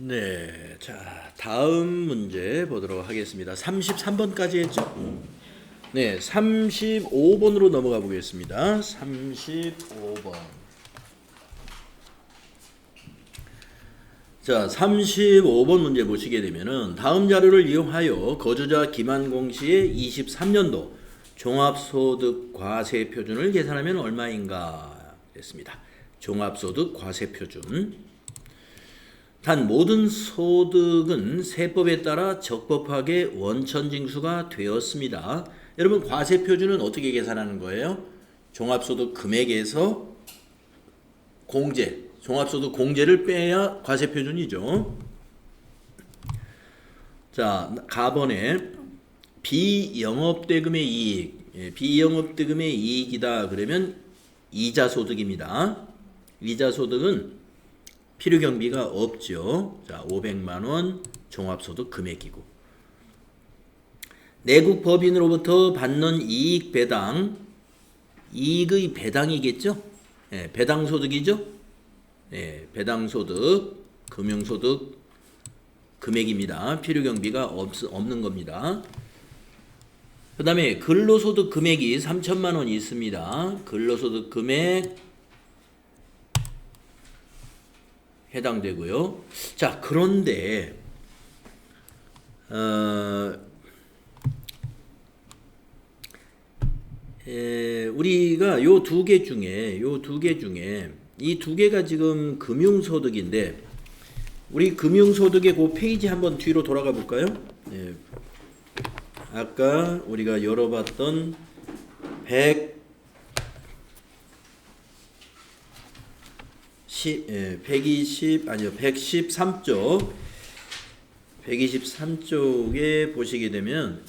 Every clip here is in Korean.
네, 자, 다음 문제 보도록 하겠습니다. 33번까지 했죠? 네, 35번으로 넘어가 보겠습니다. 35번. 자, 35번 문제 보시게 되면은 다음 자료를 이용하여 거주자 김한공 씨의 23년도 종합소득 과세 표준을 계산하면 얼마인가 했습니다. 종합소득 과세 표준. 단 모든 소득은 세법에 따라 적법하게 원천징수가 되었습니다. 여러분 과세 표준은 어떻게 계산하는 거예요? 종합소득 금액에서 공제, 종합소득 공제를 빼야 과세 표준이죠. 자, 가번에 비영업대금의 이익, 비영업대금의 이익이다 그러면 이자소득입니다. 이자소득은 필요경비가 없죠. 자, 500만 원 종합소득 금액이고 내국 법인으로부터 받는 이익 배당, 이익의 배당이겠죠? 네, 배당소득이죠? 네, 배당소득, 금융소득 금액입니다. 필요경비가 없는 겁니다. 그 다음에 근로소득 금액이 3천만 원이 있습니다. 근로소득 금액 해당되고요. 자, 그런데 우리가 요 두 개 중에 이 두 개가 지금 금융소득인데 우리 금융소득의 그 페이지 한번 뒤로 돌아가 볼까요? 네. 아까 우리가 열어봤던 113쪽 123쪽에 보시게 되면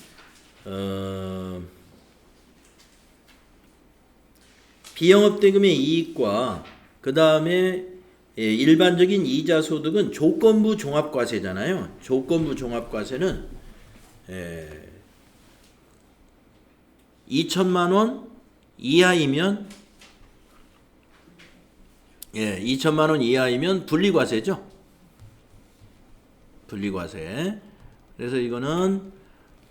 비영업대금의 이익과 그 다음에 일반적인 이자소득은 조건부 종합과세잖아요. 조건부 종합과세는 2천만 원 이하이면 2천만 원 이하이면 분리과세죠. 분리과세. 그래서 이거는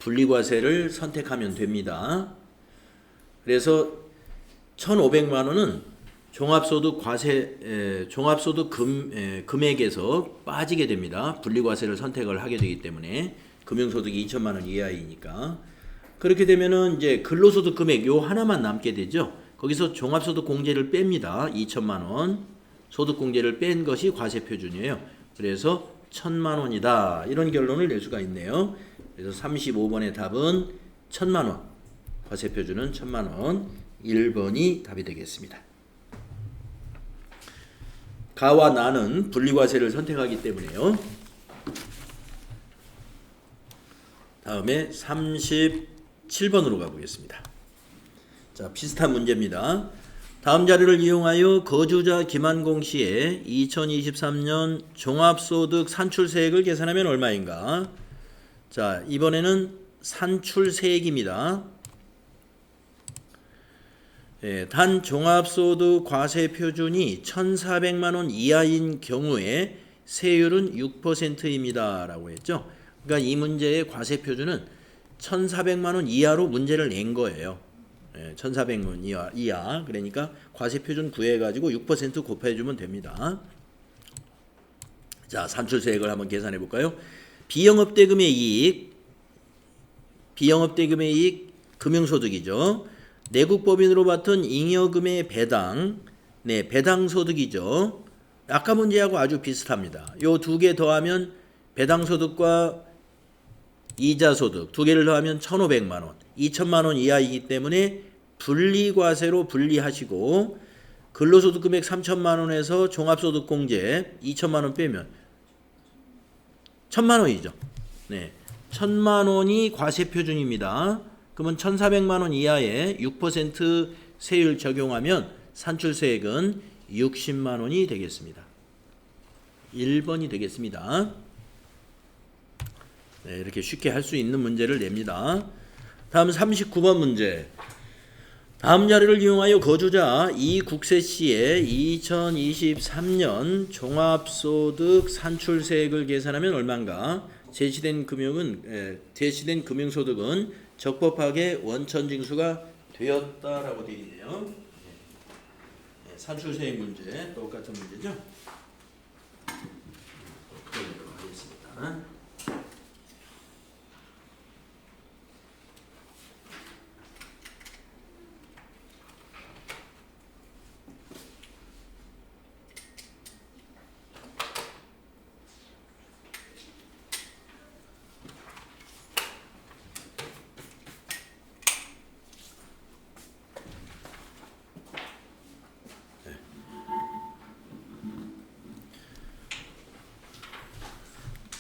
분리과세를 선택하면 됩니다. 그래서 1,500만 원은 종합소득 과세, 종합소득 금액에서 빠지게 됩니다. 분리과세를 선택을 하게 되기 때문에 금융소득이 2천만 원 이하이니까. 그렇게 되면은 이제 근로소득 금액 요 하나만 남게 되죠. 거기서 종합소득 공제를 뺍니다. 2천만 원. 소득 공제를 뺀 것이 과세 표준이에요. 그래서 1,000만 원이다. 이런 결론을 낼 수가 있네요. 그래서 35번의 답은 1,000만 원. 과세 표준은 1,000만 원. 1번이 답이 되겠습니다. 가와 나는 분리과세를 선택하기 때문에요. 다음에 37번으로 가보겠습니다. 자, 비슷한 문제입니다. 다음 자료를 이용하여 거주자 김한공 씨의 2023년 종합소득 산출세액을 계산하면 얼마인가? 자, 이번에는 산출세액입니다. 단 종합소득 과세 표준이 1,400만 원 이하인 경우에 세율은 6%입니다. 라고 했죠. 그러니까 이 문제의 과세 표준은 1,400만 원 이하로 문제를 낸 거예요. 1,400만 원 이하. 그러니까 과세 표준 구해가지고 6% 곱해주면 됩니다. 자, 산출세액을 한번 계산해 볼까요? 비영업대금의 이익, 금융소득이죠. 내국법인으로 받은 잉여금의 배당, 배당소득이죠. 아까 문제하고 아주 비슷합니다. 요 두 개 더하면 배당소득과 이자소득 두 개를 더하면 1,500만 원, 2천만 원 이하이기 때문에 분리과세로 분리하시고 근로소득 금액 3천만 원에서 종합소득 공제 2천만 원 빼면 1,000만 원이죠. 네, 1,000만 원이 과세 표준입니다. 그러면 1,400만 원 이하에 6% 세율 적용하면 산출세액은 60만 원이 되겠습니다. 1번이 되겠습니다. 네, 이렇게 쉽게 할 수 있는 문제를 냅니다. 다음 39번 문제. 다음 자료를 이용하여 거주자 이국세 씨의 2023년 종합소득 산출세액을 계산하면 얼마인가? 제시된 금융소득은 적법하게 원천징수가 되었다라고 되어 있네요. 산출세액 문제 똑같은 문제죠. 풀어보도록 하겠습니다.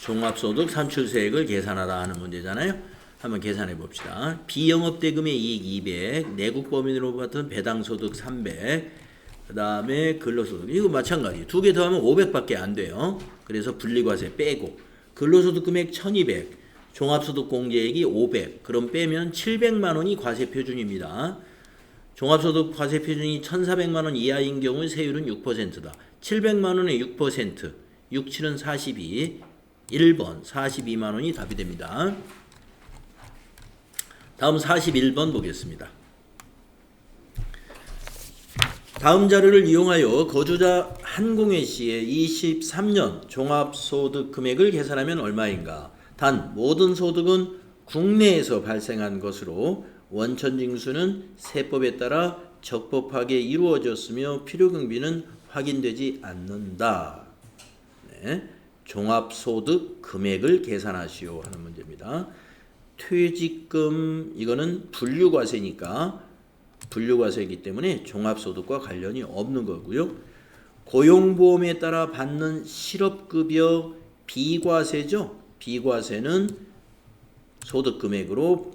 종합소득 산출세액을 계산하라 하는 문제잖아요. 한번 계산해 봅시다. 비영업대금의 이익 200, 내국법인으로 받은 배당소득 300, 그 다음에 근로소득. 이거 마찬가지. 두 개 더하면 500밖에 안 돼요. 그래서 분리과세 빼고 근로소득 금액 1200, 종합소득 공제액이 500. 그럼 빼면 700만 원이 과세표준입니다. 종합소득 과세표준이 1400만 원 이하인 경우 세율은 6%다. 700만 원에 6%, 6, 7은 42, 1번 42만 원이 답이 됩니다. 다음 41번 보겠습니다. 다음 자료를 이용하여 거주자 한공혜 씨의 23년 종합소득 금액을 계산하면 얼마인가? 단 모든 소득은 국내에서 발생한 것으로 원천징수는 세법에 따라 적법하게 이루어졌으며 필요경비는 확인되지 않는다. 네. 종합소득 금액을 계산하시오 하는 문제입니다. 퇴직금 이거는 분류과세니까 분류과세이기 때문에 종합소득과 관련이 없는 거고요. 고용보험에 따라 받는 실업급여 비과세죠. 비과세는 소득금액으로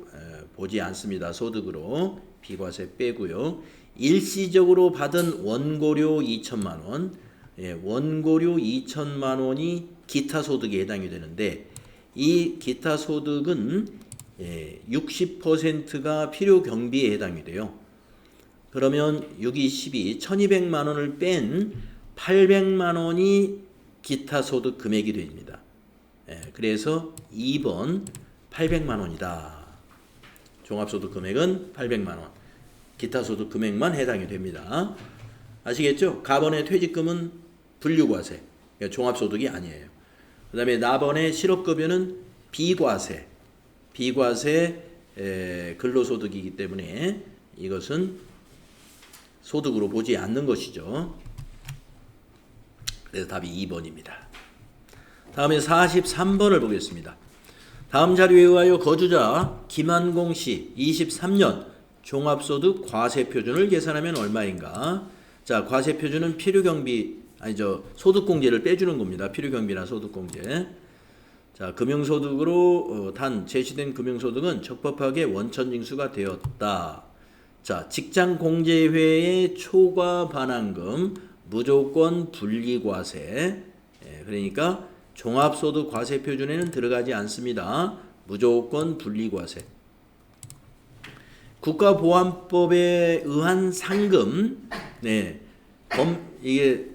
보지 않습니다. 소득으로 비과세 빼고요. 일시적으로 받은 원고료 2천만 원, 원고료 2천만 원이 기타 소득에 해당이 되는데 이 기타 소득은 60%가 필요 경비에 해당이 돼요. 그러면 6, 2, 12, 1200만 원을 뺀 800만 원이 기타 소득 금액이 됩니다. 그래서 2번 800만 원이다. 종합소득 금액은 800만 원. 기타 소득 금액만 해당이 됩니다. 아시겠죠? 가번의 퇴직금은 분류과세, 그러니까 종합소득이 아니에요. 그 다음에 나번의 실업급여는 비과세, 근로소득이기 때문에 이것은 소득으로 보지 않는 것이죠. 그래서 답이 2번입니다. 다음에 43번을 보겠습니다. 다음 자료에 의하여 거주자 김한공 씨 23년 종합소득 과세표준을 계산하면 얼마인가? 자, 과세표준은 소득공제를 빼주는 겁니다. 필요경비나 소득공제. 자, 금융소득으로 단 제시된 금융소득은 적법하게 원천징수가 되었다. 자, 직장공제회의 초과 반환금 무조건 분리과세. 그러니까 종합소득 과세표준에는 들어가지 않습니다. 무조건 분리과세. 국가보안법에 의한 상금, 이게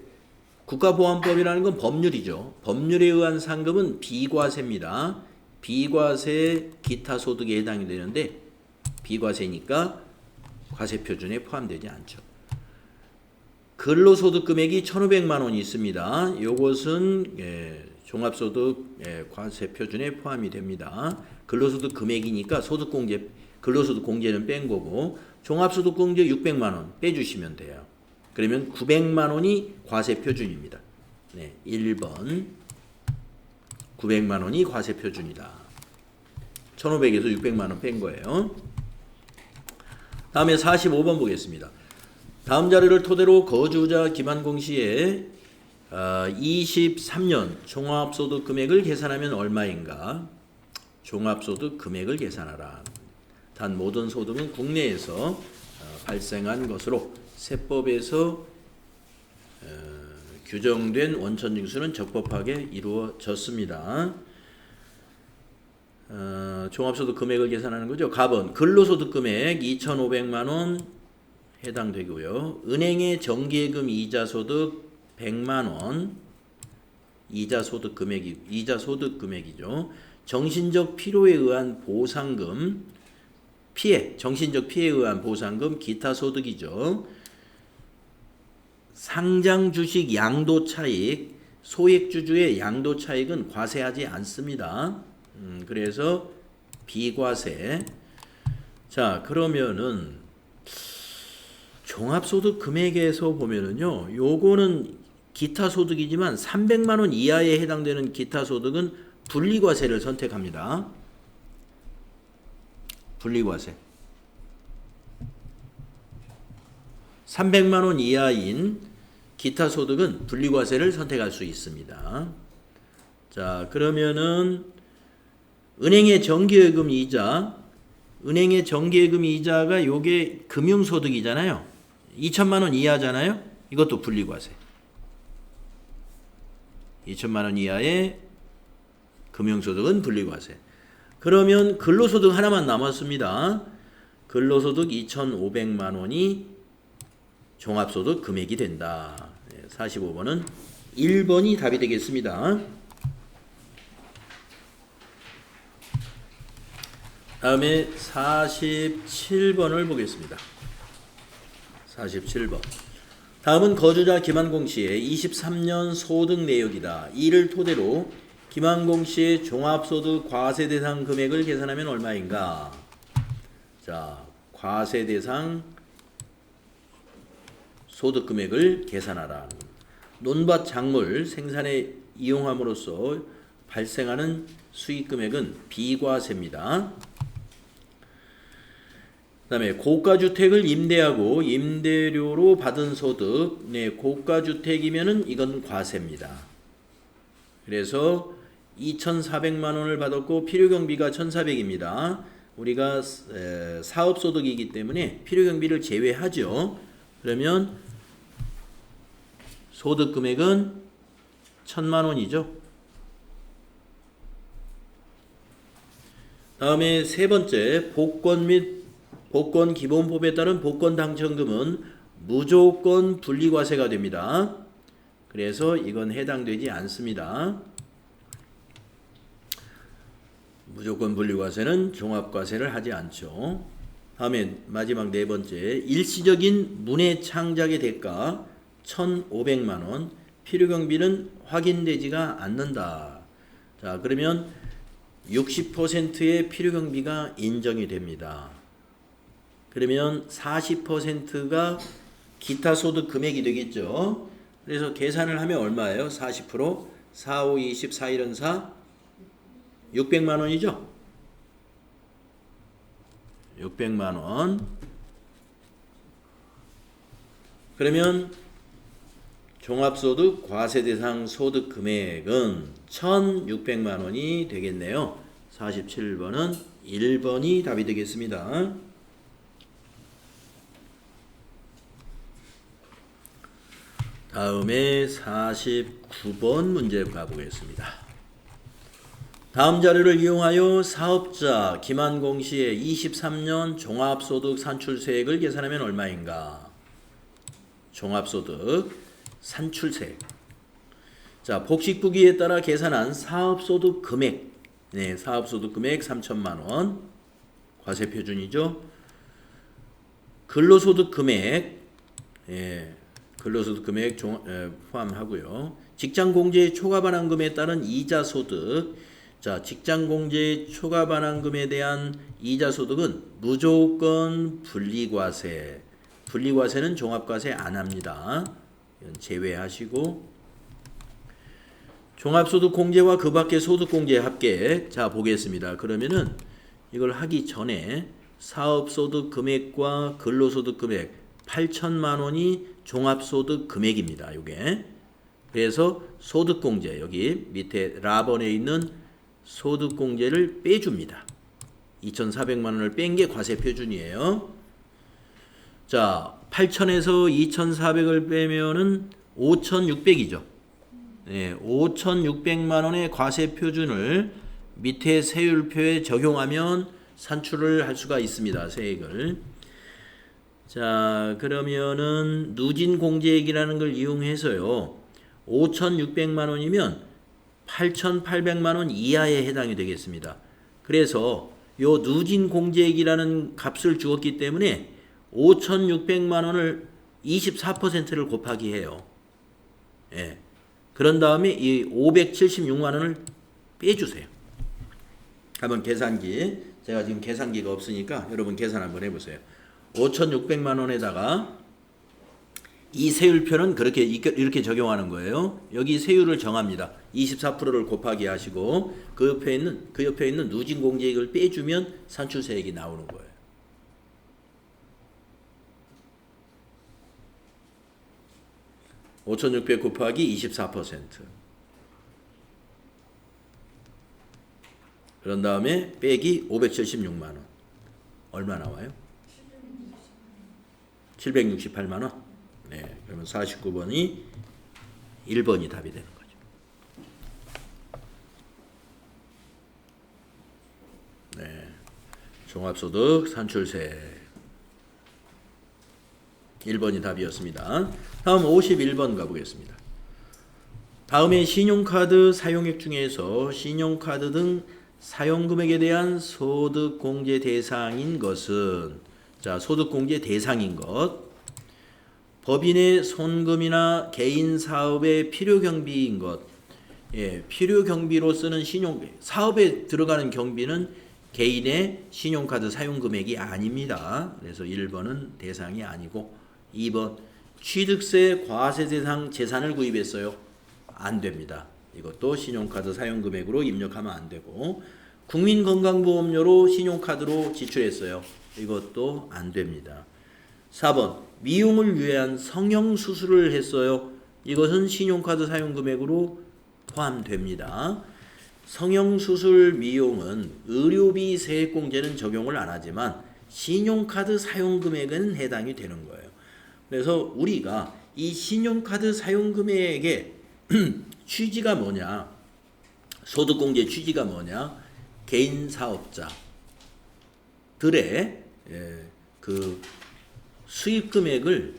국가보안법이라는 건 법률이죠. 법률에 의한 상금은 비과세입니다. 비과세 기타 소득에 해당이 되는데 비과세니까 과세표준에 포함되지 않죠. 근로소득 금액이 1,500만 원이 있습니다. 이것은 종합소득 과세표준에 포함이 됩니다. 근로소득 금액이니까 근로소득 공제는 뺀 거고 종합소득 공제 600만 원 빼주시면 돼요. 그러면 900만 원이 과세표준입니다. 1번 900만 원이 과세표준이다. 1,500에서 600만 원 뺀 거예요. 다음에 45번 보겠습니다. 다음 자료를 토대로 거주자 김한공 씨의 23년 종합소득 금액을 계산하면 얼마인가? 종합소득 금액을 계산하라. 단 모든 소득은 국내에서 발생한 것으로 세법에서 규정된 원천징수는 적법하게 이루어졌습니다. 종합소득 금액을 계산하는 거죠. 가번 근로소득 금액 2,500만 원 해당되고요. 은행의 정기예금 이자 소득 100만 원 이자 소득 금액이죠. 정신적 필요에 의한 보상금 정신적 피해에 의한 보상금 기타 소득이죠. 상장 주식 양도 차익 소액주주의 양도 차익은 과세하지 않습니다. 그래서 비과세. 자, 그러면은 종합소득 금액에서 보면은요, 요거는 기타 소득이지만 300만 원 이하에 해당되는 기타 소득은 분리과세를 선택합니다. 분리과세. 300만 원 이하인 기타 소득은 분리과세를 선택할 수 있습니다. 자, 그러면은 은행의 정기예금 이자가 요게 금융소득이잖아요. 2천만 원 이하잖아요. 이것도 분리과세. 2천만 원 이하의 금융소득은 분리과세. 그러면 근로소득 하나만 남았습니다. 근로소득 2,500만 원이 종합소득 금액이 된다. 45번은 1번이 답이 되겠습니다. 다음에 47번을 보겠습니다. 47번. 다음은 거주자 김한공 씨의 23년 소득 내역이다. 이를 토대로 김한공 씨의 종합소득 과세 대상 금액을 계산하면 얼마인가? 자, 과세 대상 소득 금액을 계산하라. 논밭 작물 생산에 이용함으로써 발생하는 수익 금액은 비과세입니다. 그 다음에 고가주택을 임대하고 임대료로 받은 소득, 고가주택이면은 이건 과세입니다. 그래서 2,400만 원을 받았고 필요경비가 1,400입니다. 우리가 사업소득이기 때문에 필요경비를 제외하죠. 그러면 소득 금액은 1,000만 원이죠. 다음에 세 번째, 복권 및 복권 기본법에 따른 복권 당첨금은 무조건 분리과세가 됩니다. 그래서 이건 해당되지 않습니다. 무조건 분리과세는 종합과세를 하지 않죠. 다음에 마지막 네 번째, 일시적인 문해 창작의 대가 1,500만 원, 필요경비는 확인되지가 않는다. 자, 그러면 60%의 필요경비가 인정이 됩니다. 그러면 40%가 기타 소득 금액이 되겠죠. 그래서 계산을 하면 얼마예요? 40%, 4, 5, 20, 4, 1은 4, 600만 원이죠. 600만 원. 그러면 종합소득 과세 대상 소득 금액은 1,600만 원이 되겠네요. 47번은 1번이 답이 되겠습니다. 다음에 49번 문제 가보겠습니다. 다음 자료를 이용하여 사업자 김한공 씨의 23년 종합소득 산출세액을 계산하면 얼마인가? 종합소득 산출세액. 자, 복식부기에 따라 계산한 사업소득 금액. 네, 사업소득 금액 3천만 원. 과세 표준이죠. 근로소득 금액. 예. 근로소득 금액 포함하고요. 직장공제의 초과반환금에 따른 이자소득. 자, 직장공제의 초과반환금에 대한 이자소득은 무조건 분리과세. 분리과세는 종합과세 안 합니다. 이건 제외하시고. 종합소득공제와 그 밖의 소득공제 합계. 자, 보겠습니다. 그러면은 이걸 하기 전에 사업소득 금액과 근로소득 금액 8천만 원이 종합소득 금액입니다. 요게. 그래서 소득공제, 여기 밑에 라번에 있는 소득공제를 빼줍니다. 2,400만 원을 뺀 게 과세 표준이에요. 자, 8천에서 2,400을 빼면은 5,600이죠. 네, 5,600만 원의 과세 표준을 밑에 세율표에 적용하면 산출을 할 수가 있습니다. 세액을. 자, 그러면은 누진 공제액이라는 걸 이용해서요. 5,600만 원이면 8,800만 원 이하에 해당이 되겠습니다. 그래서 요 누진 공제액이라는 값을 주었기 때문에 5,600만 원을 24%를 곱하기 해요. 예. 그런 다음에 이 576만 원을 빼주세요. 한번 계산기, 제가 지금 계산기가 없으니까 여러분 계산 한번 해보세요. 5,600만 원에다가 이 세율표는 그렇게 이렇게 적용하는 거예요. 여기 세율을 정합니다. 24%를 곱하기 하시고 그 옆에 있는 누진 공제액을 빼주면 산출세액이 나오는 거예요. 5,600 곱하기 24%. 그런 다음에 빼기 576만 원. 얼마 나와요? 768만 원. 네, 그러면 49번이 1번이 답이 되는 거죠. 네, 종합소득 산출세 1번이 답이었습니다. 다음 51번 가보겠습니다. 다음에 신용카드 사용액 중에서 신용카드 등 사용금액에 대한 소득공제 대상인 것은, 자, 소득공제 대상인 것, 법인의 손금이나 개인 사업의 필요경비인 것. 예, 필요경비로 쓰는 사업에 들어가는 경비는 개인의 신용카드 사용금액이 아닙니다. 그래서 1번은 대상이 아니고, 2번 취득세 과세 대상 재산을 구입했어요. 안 됩니다. 이것도 신용카드 사용금액으로 입력하면 안 되고, 국민건강보험료로 신용카드로 지출했어요. 이것도 안 됩니다. 4번 미용을 위한 성형수술을 했어요. 이것은 신용카드 사용금액으로 포함됩니다. 성형수술 미용은 의료비 세액공제는 적용을 안 하지만 신용카드 사용금액은 해당이 되는 거예요. 그래서 우리가 이 신용카드 사용금액의 취지가 뭐냐, 소득공제 취지가 뭐냐, 개인 사업자들의 그 수입금액을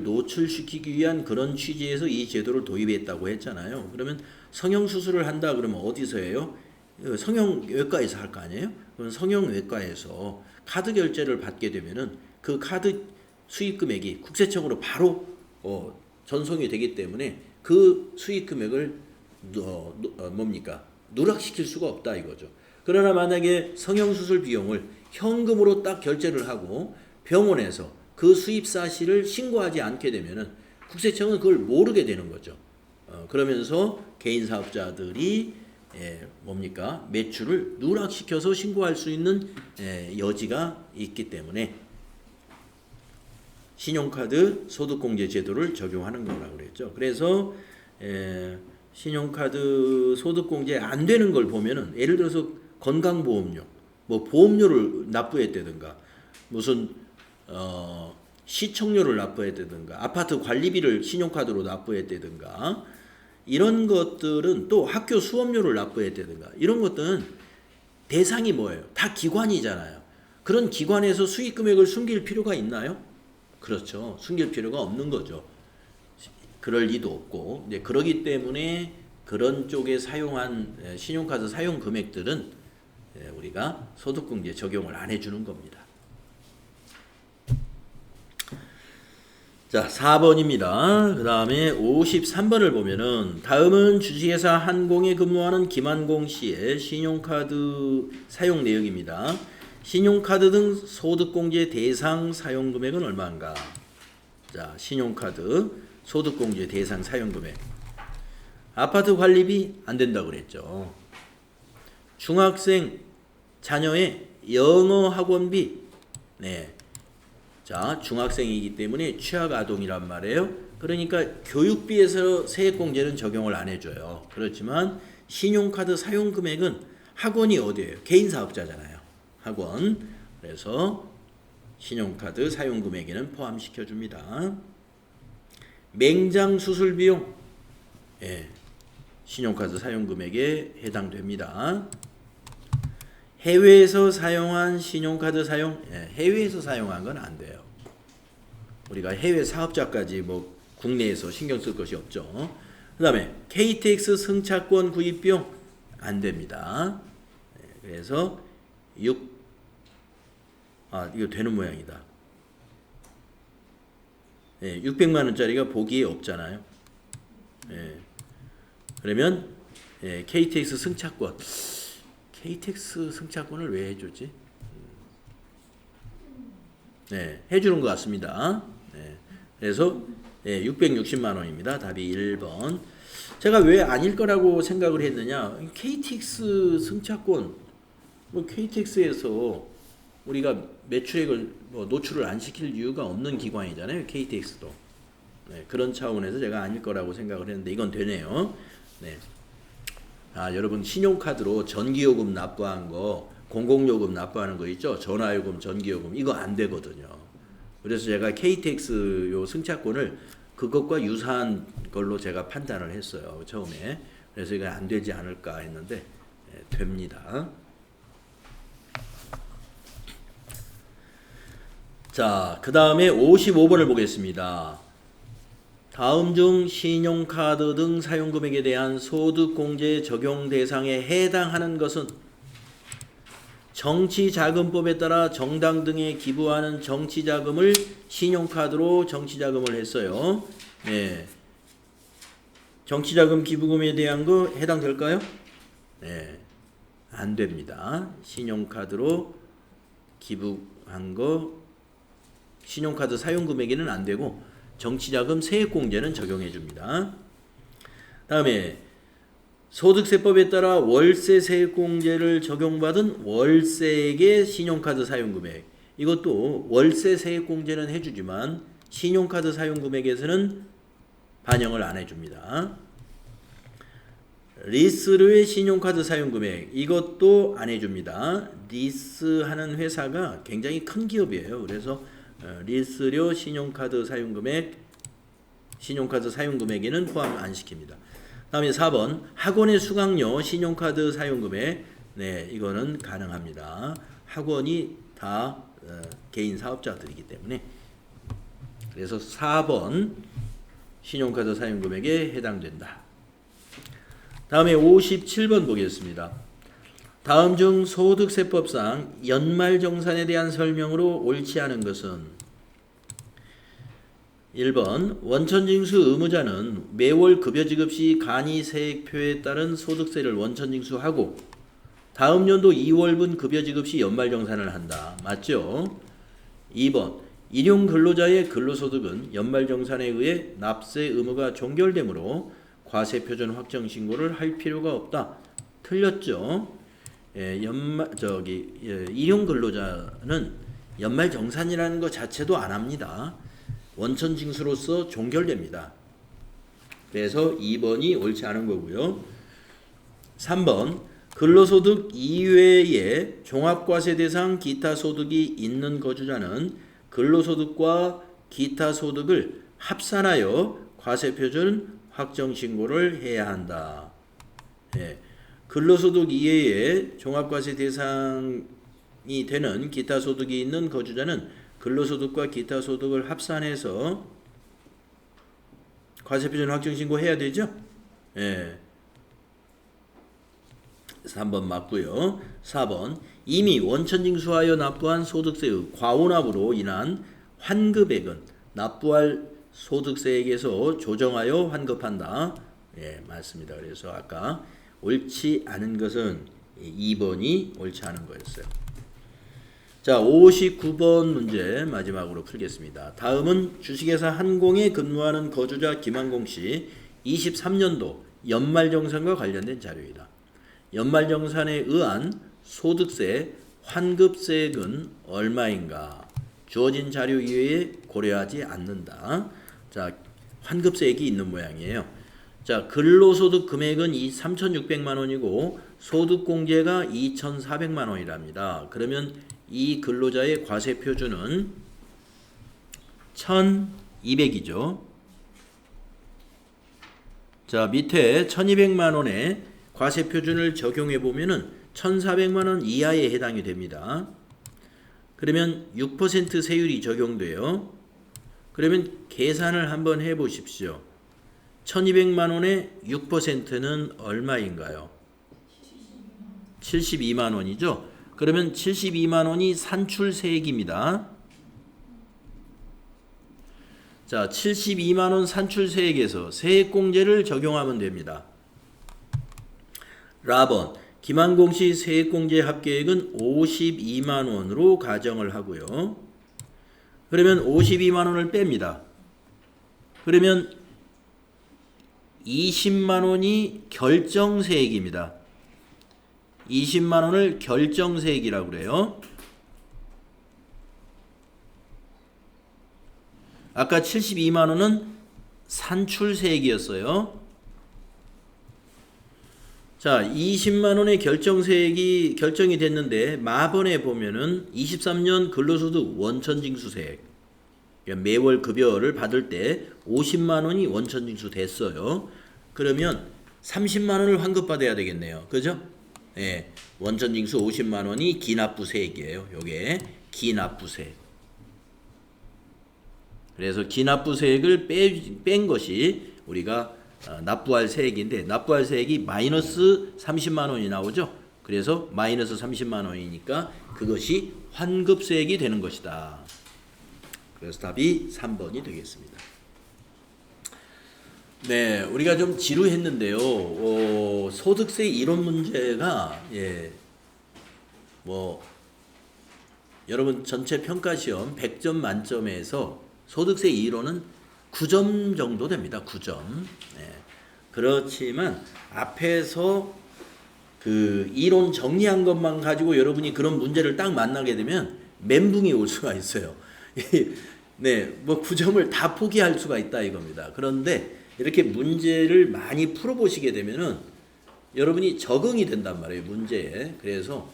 노출시키기 위한 그런 취지에서 이 제도를 도입했다고 했잖아요. 그러면 성형수술을 한다 그러면 어디서 해요? 성형외과에서 할 거 아니에요? 그럼 성형외과에서 카드 결제를 받게 되면은 그 카드 수입금액이 국세청으로 바로 전송이 되기 때문에 그 수익금액을 누락시킬 수가 없다 이거죠. 그러나 만약에 성형수술 비용을 현금으로 딱 결제를 하고 병원에서 그 수입 사실을 신고하지 않게 되면은 국세청은 그걸 모르게 되는 거죠. 그러면서 개인 사업자들이 매출을 누락시켜서 신고할 수 있는 여지가 있기 때문에 신용카드 소득공제 제도를 적용하는 거라고 그랬죠. 그래서 신용카드 소득공제 안 되는 걸 보면은 예를 들어서 건강보험료, 뭐 보험료를 납부했다든가 무슨 시청료를 납부했다든가 아파트 관리비를 신용카드로 납부했다든가 이런 것들은 또 학교 수업료를 납부했다든가 이런 것들은 대상이 뭐예요? 다 기관이잖아요. 그런 기관에서 수익금액을 숨길 필요가 있나요? 그렇죠. 숨길 필요가 없는 거죠. 그럴 리도 없고, 네, 그러기 때문에 그런 쪽에 사용한 신용카드 사용 금액들은 우리가 소득공제 적용을 안 해주는 겁니다. 자, 4번입니다. 그 다음에 53번을 보면은 다음은 주식회사 한공에 근무하는 김한공 씨의 신용카드 사용 내역입니다. 신용카드 등 소득공제 대상 사용금액은 얼마인가? 자, 신용카드 소득공제 대상 사용금액. 아파트 관리비 안 된다고 그랬죠. 중학생 자녀의 영어 학원비. 네. 자, 중학생이기 때문에 취약아동이란 말이에요. 그러니까 교육비에서 세액공제는 적용을 안 해줘요. 그렇지만 신용카드 사용금액은 학원이 어디예요? 개인사업자잖아요. 학원. 그래서 신용카드 사용금액에는 포함시켜줍니다. 맹장 수술 비용, 신용카드 사용금액에 해당됩니다. 해외에서 사용한 신용카드 사용, 해외에서 사용한 건 안 돼요. 우리가 해외 사업자까지 뭐 국내에서 신경 쓸 것이 없죠. 그 다음에 KTX 승차권 구입 비용 안 됩니다. 그래서 이거 되는 모양이다. 600만 원짜리가 보기에 없잖아요. 그러면 KTX 승차권을 왜 해주지? 해주는 것 같습니다. 그래서 660만 원입니다. 답이 1번. 제가 왜 아닐 거라고 생각을 했느냐? KTX 승차권, 뭐 KTX에서 우리가 매출액을 노출을 안 시킬 이유가 없는 기관이잖아요. KTX도. 그런 차원에서 제가 아닐 거라고 생각을 했는데 이건 되네요. 여러분 신용카드로 전기요금 납부한 거, 공공요금 납부하는 거 있죠? 전화요금, 전기요금 이거 안 되거든요. 그래서 제가 KTX 요 승차권을 그것과 유사한 걸로 제가 판단을 했어요. 처음에. 그래서 이거 안 되지 않을까 했는데 됩니다. 자, 그 다음에 55번을 보겠습니다. 다음 중 신용카드 등 사용금액에 대한 소득공제 적용 대상에 해당하는 것은 정치자금법에 따라 정당 등에 기부하는 정치자금을 신용카드로 정치자금을 했어요. 정치자금 기부금에 대한 거 해당될까요? 안 됩니다. 신용카드로 기부한 거 신용카드 사용금액에는 안 되고 정치자금 세액공제는 적용해 줍니다. 다음에 소득세법에 따라 월세 세액공제를 적용받은 월세액의 신용카드 사용금액, 이것도 월세 세액공제는 해주지만 신용카드 사용금액에서는 반영을 안 해줍니다. 리스료의 신용카드 사용금액, 이것도 안 해줍니다. 리스하는 회사가 굉장히 큰 기업이에요. 그래서 리스료 신용카드 사용금액, 신용카드 사용금액에는 포함 안 시킵니다. 다음에 4번 학원의 수강료 신용카드 사용금액, 이거는 가능합니다. 학원이 다 개인 사업자들이기 때문에. 그래서 4번 신용카드 사용금액에 해당된다. 다음에 57번 보겠습니다. 다음 중 소득세법상 연말정산에 대한 설명으로 옳지 않은 것은 1번 원천징수 의무자는 매월 급여지급 시 간이세액표에 따른 소득세를 원천징수하고 다음 연도 2월분 급여지급 시 연말정산을 한다. 맞죠? 2번 일용근로자의 근로소득은 연말정산에 의해 납세 의무가 종결되므로 과세표준 확정신고를 할 필요가 없다. 틀렸죠? 일용근로자는 연말정산이라는 것 자체도 안 합니다. 원천징수로서 종결됩니다. 그래서 2번이 옳지 않은 거고요. 3번 근로소득 이외에 종합과세 대상 기타 소득이 있는 거주자는 근로소득과 기타 소득을 합산하여 과세표준 확정신고를 해야 한다. 근로소득 이외에 종합과세 대상이 되는 기타 소득이 있는 거주자는 근로소득과 기타 소득을 합산해서 과세표준 확정신고 해야 되죠? 3번 맞고요. 4번 이미 원천징수하여 납부한 소득세의 과오납으로 인한 환급액은 납부할 소득세액에서 조정하여 환급한다. 맞습니다. 그래서 아까 옳지 않은 것은 2번이 옳지 않은 거였어요. 자, 59번 문제 마지막으로 풀겠습니다. 다음은 주식회사 한공에 근무하는 거주자 김한공 씨 23년도 연말정산과 관련된 자료이다. 연말정산에 의한 소득세 환급세액은 얼마인가? 주어진 자료 이외에 고려하지 않는다. 자, 환급세액이 있는 모양이에요. 자, 근로소득 금액은 3,600만 원이고 소득공제가 2,400만 원이랍니다. 그러면 이 근로자의 과세표준은 1,200이죠. 자, 밑에 1,200만 원의 과세표준을 적용해 보면은 1,400만 원 이하에 해당이 됩니다. 그러면 6% 세율이 적용돼요. 그러면 계산을 한번 해 보십시오. 1200만 원의 6%는 얼마인가요? 72만 원이죠. 그러면 72만 원이 산출세액입니다. 자, 72만 원 산출세액에서 세액공제를 적용하면 됩니다. 라번 김한공 씨 세액공제 합계액은 52만 원으로 가정을 하고요. 그러면 52만 원을 뺍니다. 그러면 20만 원이 결정세액입니다. 20만 원을 결정세액이라고 그래요. 아까 72만 원은 산출세액이었어요. 자, 20만 원의 결정세액이 결정이 됐는데 마번에 보면은 23년 근로소득 원천징수세액, 그러니까 매월 급여를 받을 때 50만 원이 원천징수 됐어요. 그러면 30만 원을 환급받아야 되겠네요. 그죠? 예, 원천징수 50만 원이 기납부세액이에요. 요게 기납부세액. 그래서 기납부세액을 뺀 것이 우리가 납부할 세액인데, 납부할 세액이 마이너스 30만 원이 나오죠. 그래서 마이너스 30만 원이니까 그것이 환급세액이 되는 것이다. 그래서 답이 3번이 되겠습니다. 네, 우리가 좀 지루했는데요. 소득세 이론 문제가 여러분 전체 평가시험 100점 만점에서 소득세 이론은 9점 정도 됩니다. 9점. 네. 그렇지만 앞에서 그 이론 정리한 것만 가지고 여러분이 그런 문제를 딱 만나게 되면 멘붕이 올 수가 있어요. 네, 뭐 9점을 다 포기할 수가 있다 이겁니다. 그런데 이렇게 문제를 많이 풀어보시게 되면은 여러분이 적응이 된단 말이에요, 문제에. 그래서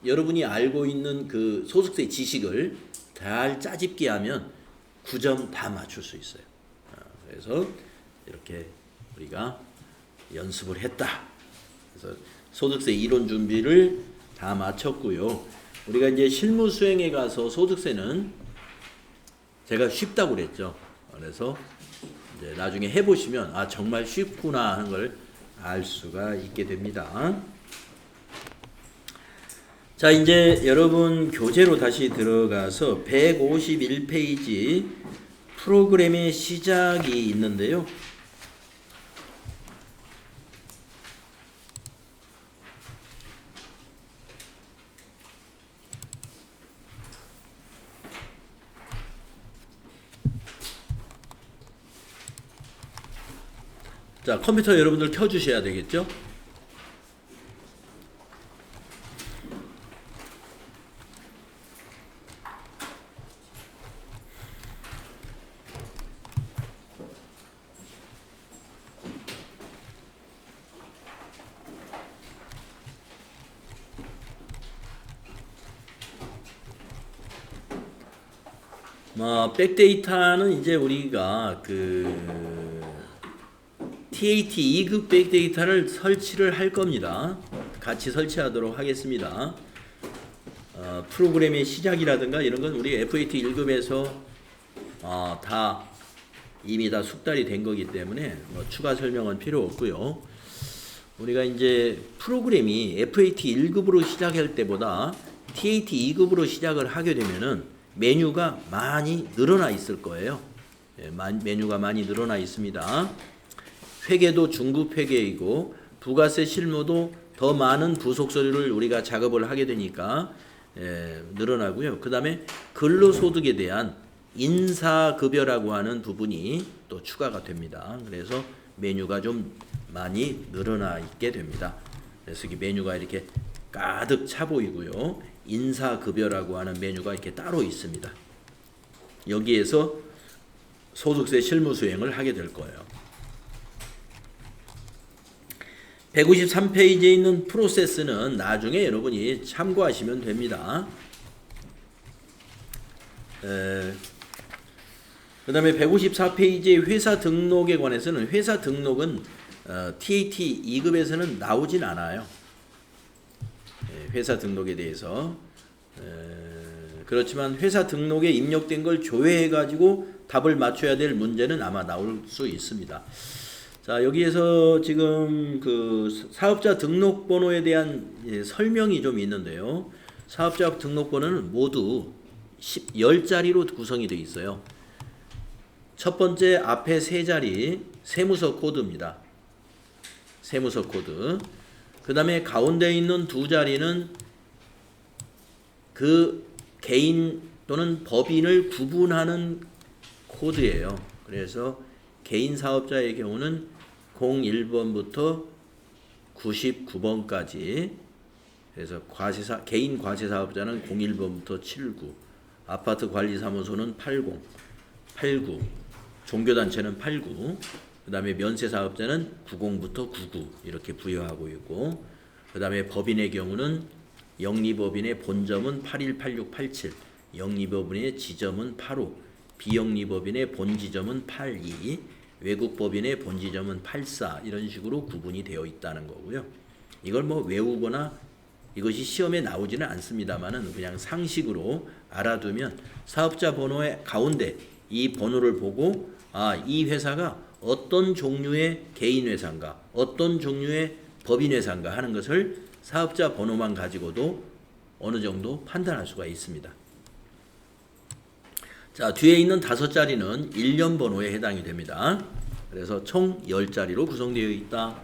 여러분이 알고 있는 그 소득세 지식을 잘 짜집기 하면 9점 다 맞출 수 있어요. 그래서 이렇게 우리가 연습을 했다. 그래서 소득세 이론 준비를 다 마쳤고요. 우리가 이제 실무 수행에 가서 소득세는 제가 쉽다고 그랬죠. 그래서 이제 나중에 해보시면 아 정말 쉽구나 하는 걸 알 수가 있게 됩니다. 자, 이제 여러분 교재로 다시 들어가서 151페이지 프로그램의 시작이 있는데요. 자, 컴퓨터 여러분들 켜주셔야 되겠죠? 백데이터는 이제 우리가 그 TAT 2급 백데이터를 설치를 할 겁니다. 같이 설치하도록 하겠습니다. 프로그램의 시작이라든가 이런 건 우리 FAT 1급에서 다 이미 다 숙달이 된 거기 때문에 뭐 추가 설명은 필요 없고요. 우리가 이제 프로그램이 FAT 1급으로 시작할 때보다 TAT 2급으로 시작을 하게 되면은 메뉴가 많이 늘어나 있을 거예요. 메뉴가 많이 늘어나 있습니다. 회계도 중급 회계이고 부가세 실무도 더 많은 부속 서류를 우리가 작업을 하게 되니까 늘어나고요. 그 다음에 근로소득에 대한 인사급여라고 하는 부분이 또 추가가 됩니다. 그래서 메뉴가 좀 많이 늘어나 있게 됩니다. 그래서 이 메뉴가 이렇게 가득 차 보이고요. 인사급여라고 하는 메뉴가 이렇게 따로 있습니다. 여기에서 소득세 실무 수행을 하게 될 거예요. 153페이지에 있는 프로세스는 나중에 여러분이 참고하시면 됩니다. 그 다음에 154페이지의 회사 등록에 관해서는 회사 등록은 TAT 2급에서는 나오진 않아요. 회사 등록에 대해서. 그렇지만 회사 등록에 입력된 걸 조회해가지고 답을 맞춰야 될 문제는 아마 나올 수 있습니다. 자, 여기에서 지금 그 사업자 등록번호에 대한 설명이 좀 있는데요. 사업자 등록번호는 모두 10자리로 구성이 되어 있어요. 첫 번째 앞에 세 자리 세무서 코드입니다. 세무서 코드. 그 다음에 가운데 있는 두 자리는 그 개인 또는 법인을 구분하는 코드예요. 그래서 개인 사업자의 경우는 01번부터 99번까지, 그래서 개인 과세사업자는 01번부터 79, 아파트 관리사무소는 80, 89, 종교단체는 89, 그 다음에 면세사업자는 90부터 99 이렇게 부여하고 있고, 그 다음에 법인의 경우는 영리법인의 본점은 81, 86, 87, 영리법인의 지점은 85, 비영리법인의 본지점은 82, 외국법인의 본지점은 84 이런 식으로 구분이 되어 있다는 거고요. 이걸 뭐 외우거나 이것이 시험에 나오지는 않습니다만은 그냥 상식으로 알아두면 사업자 번호의 가운데 이 번호를 보고 이 회사가 어떤 종류의 개인 회사인가, 어떤 종류의 법인 회사인가 하는 것을 사업자 번호만 가지고도 어느 정도 판단할 수가 있습니다. 자, 뒤에 있는 5자리는 1년 번호에 해당이 됩니다. 그래서 총 10자리로 구성되어 있다.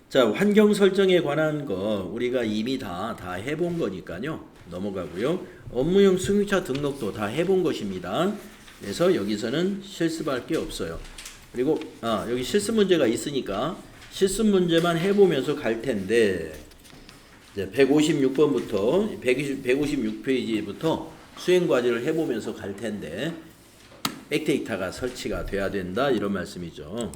자, 환경 설정에 관한 거 우리가 이미 다 해본 거니까요. 넘어가고요. 업무용 승용차 등록도 다 해본 것입니다. 그래서 여기서는 실습할 게 없어요. 그리고 여기 실습 문제가 있으니까 실습 문제만 해보면서 갈 텐데, 이제 156번부터 156페이지부터 수행 과제를 해보면서 갈 텐데 백데이터가 설치가 돼야 된다 이런 말씀이죠.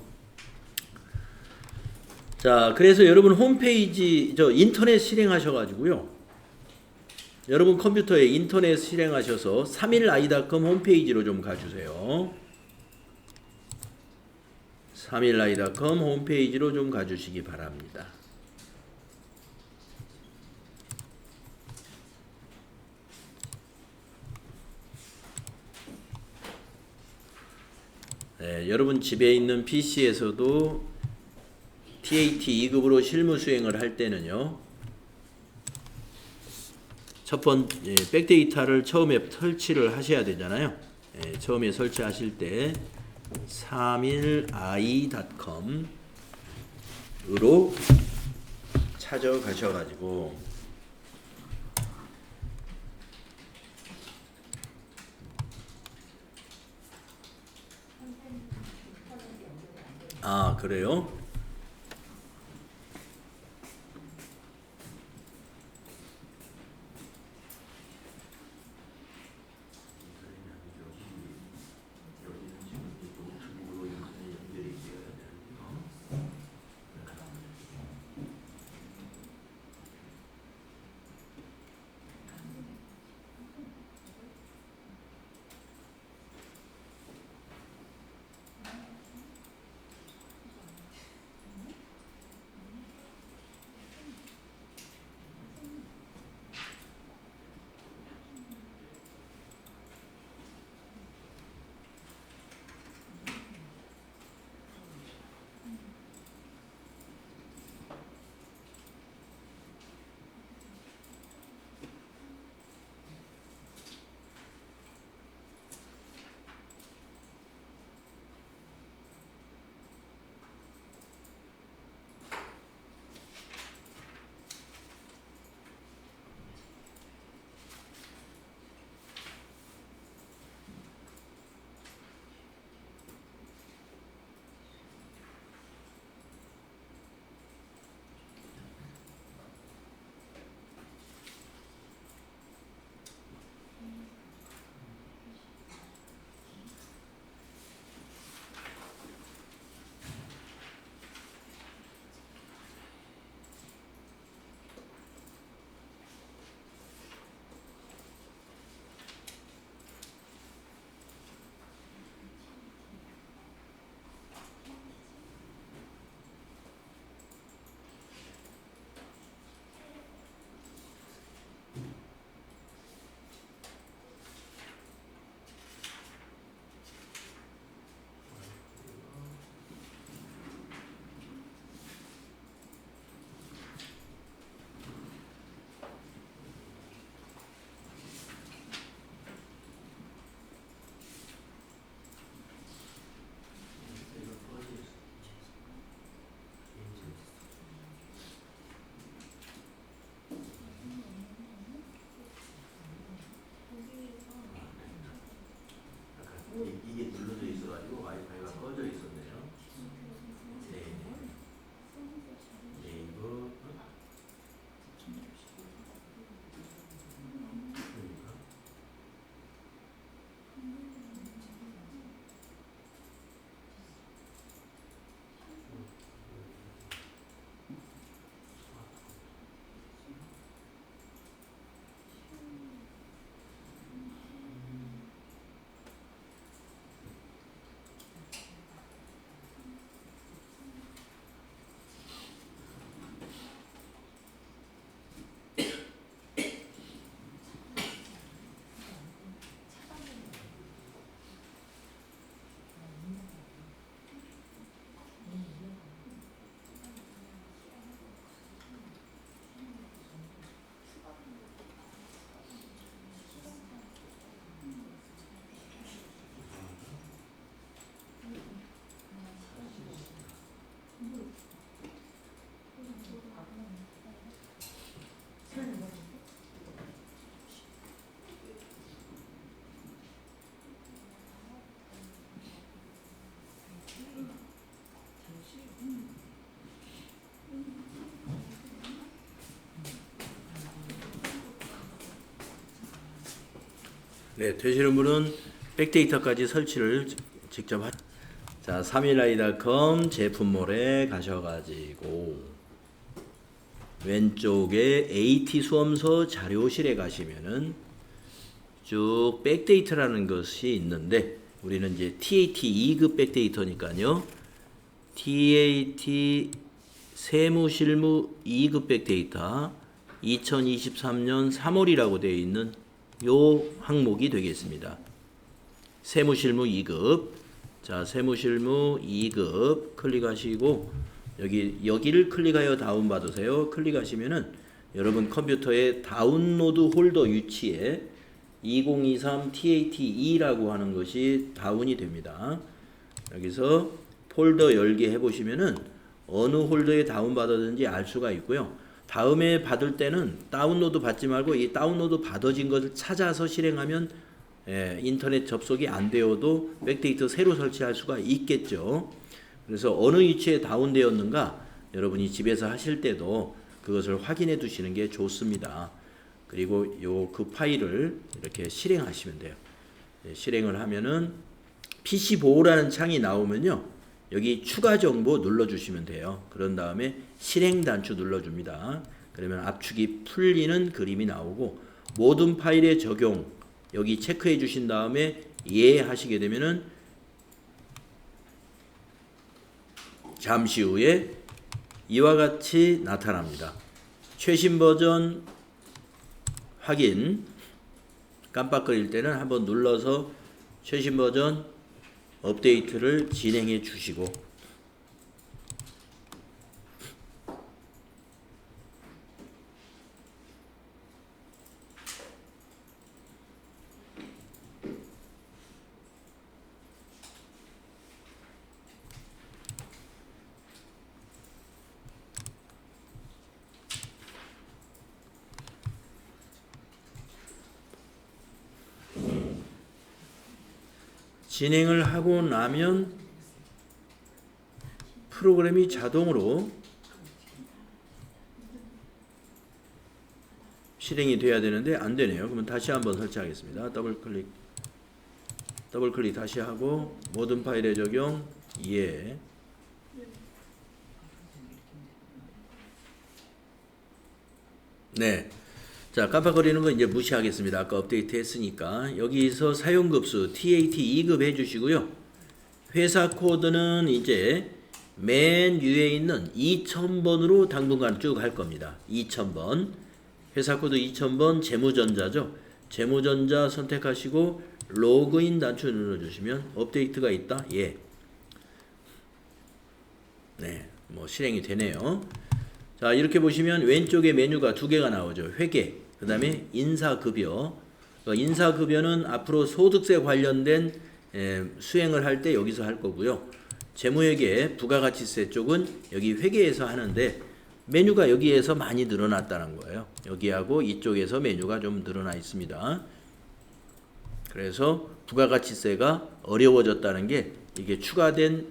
자, 그래서 여러분 홈페이지 인터넷 실행하셔가지고요. 여러분 컴퓨터에 인터넷 실행하셔서 3일I.com 홈페이지로 좀 가주세요. 3일I.com 홈페이지로 좀 가주시기 바랍니다. 네, 여러분 집에 있는 PC에서도 TAT 2급으로 실무 수행을 할 때는요. 첫 번째 백데이터를 처음에 설치를 하셔야 되잖아요. 처음에 설치하실 때 31i.com으로 찾아가셔가지고 그래요? 네, 되시는 분은 백데이터까지 설치를 직접 자, 3일아이.com 제품몰에 가셔가지고 왼쪽에 AT 수험서 자료실에 가시면은 쭉 백데이터라는 것이 있는데 우리는 이제 TAT 2급 백데이터니까요. TAT 세무실무 2급 백데이터 2023년 3월이라고 되어 있는 요 항목이 되겠습니다. 세무실무 2급. 자, 세무실무 2급 클릭하시고 여기를 클릭하여 다운받으세요. 클릭하시면은 여러분 컴퓨터의 다운로드 홀더 위치에 2023 TAT2라고 하는 것이 다운이 됩니다. 여기서 폴더 열기 해보시면은 어느 홀더에 다운받았는지 알 수가 있고요. 다음에 받을 때는 다운로드 받지 말고 이 다운로드 받아진 것을 찾아서 실행하면 인터넷 접속이 안 되어도 백데이터 새로 설치할 수가 있겠죠. 그래서 어느 위치에 다운되었는가 여러분이 집에서 하실 때도 그것을 확인해 두시는 게 좋습니다. 그리고 그 파일을 이렇게 실행하시면 돼요. 실행을 하면은 PC 보호라는 창이 나오면요. 여기 추가 정보 눌러주시면 돼요. 그런 다음에 실행 단추 눌러줍니다. 그러면 압축이 풀리는 그림이 나오고 모든 파일의 적용 여기 체크해 주신 다음에 예 하시게 되면은 잠시 후에 이와 같이 나타납니다. 최신 버전 확인 깜빡거릴 때는 한번 눌러서 최신 버전 업데이트를 진행해 주시고 진행을 하고 나면 프로그램이 자동으로 실행이 돼야 되는데 안 되네요. 그러면 다시 한번 설치하겠습니다. 더블 클릭 다시 하고 모든 파일에 적용 예. 네. 자, 깜빡거리는 거 이제 무시하겠습니다. 아까 업데이트 했으니까. 여기서 사용급수 TAT 2급 해주시고요. 회사 코드는 이제 맨 위에 있는 2000번으로 당분간 쭉 할 겁니다. 2000번. 회사 코드 2000번 재무전자죠. 재무전자 선택하시고 로그인 단추 눌러주시면 업데이트가 있다. 예. 네, 뭐 실행이 되네요. 자, 이렇게 보시면 왼쪽에 메뉴가 두 개가 나오죠. 회계, 그 다음에 인사급여. 인사급여는 앞으로 소득세 관련된 수행을 할 때 여기서 할 거고요. 재무회계, 부가가치세 쪽은 여기 회계에서 하는데 메뉴가 여기에서 많이 늘어났다는 거예요. 여기하고 이쪽에서 메뉴가 좀 늘어나 있습니다. 그래서 부가가치세가 어려워졌다는 게 이게 추가된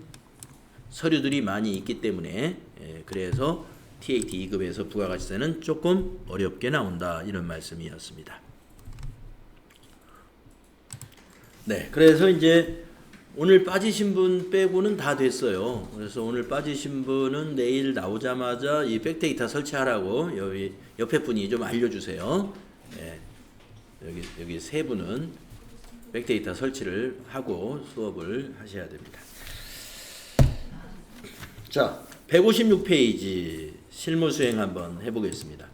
서류들이 많이 있기 때문에 그래서 TAT 2급에서 부가가치세는 조금 어렵게 나온다 이런 말씀이었습니다. 네, 그래서 이제 오늘 빠지신 분 빼고는 다 됐어요. 그래서 오늘 빠지신 분은 내일 나오자마자 이 백데이터 설치하라고 여기 옆에 분이 좀 알려주세요. 네, 여기 세 분은 백데이터 설치를 하고 수업을 하셔야 됩니다. 자, 156페이지 실무 수행 한번 해보겠습니다.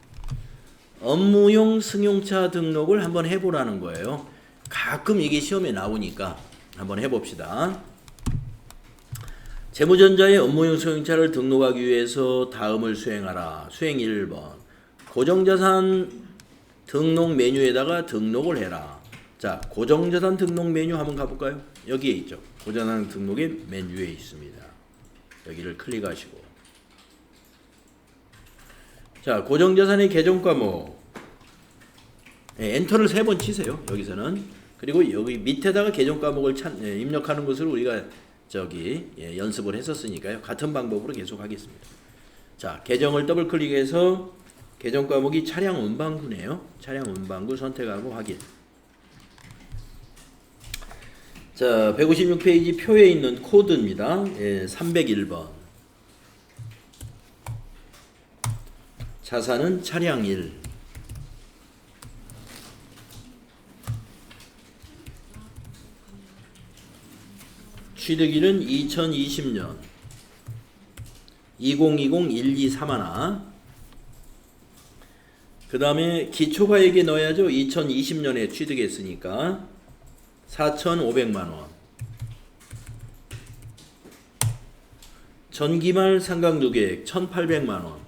업무용 승용차 등록을 한번 해보라는 거예요. 가끔 이게 시험에 나오니까 한번 해봅시다. 재무전자의 업무용 승용차를 등록하기 위해서 다음을 수행하라. 수행 1번. 고정자산 등록 메뉴에다가 등록을 해라. 자, 고정자산 등록 메뉴 한번 가볼까요? 여기에 있죠. 고정자산 등록의 맨 위에 있습니다. 여기를 클릭하시고 자, 고정자산의 계정 과목 엔터를 3번 치세요. 여기서는. 그리고 여기 밑에다가 계정 과목을 입력하는 것을 우리가 연습을 했었으니까요. 같은 방법으로 계속 하겠습니다. 자, 계정을 더블 클릭해서 계정 과목이 차량 운반구네요. 차량 운반구 선택하고 확인. 자, 156페이지 표에 있는 코드입니다. 예, 301번. 자산은 차량 1. 취득일은 2020년 2020-1231. 그 다음에 기초가액에 넣어야죠. 2020년에 취득했으니까 4,500만원. 전기말 상각누계액 1,800만원.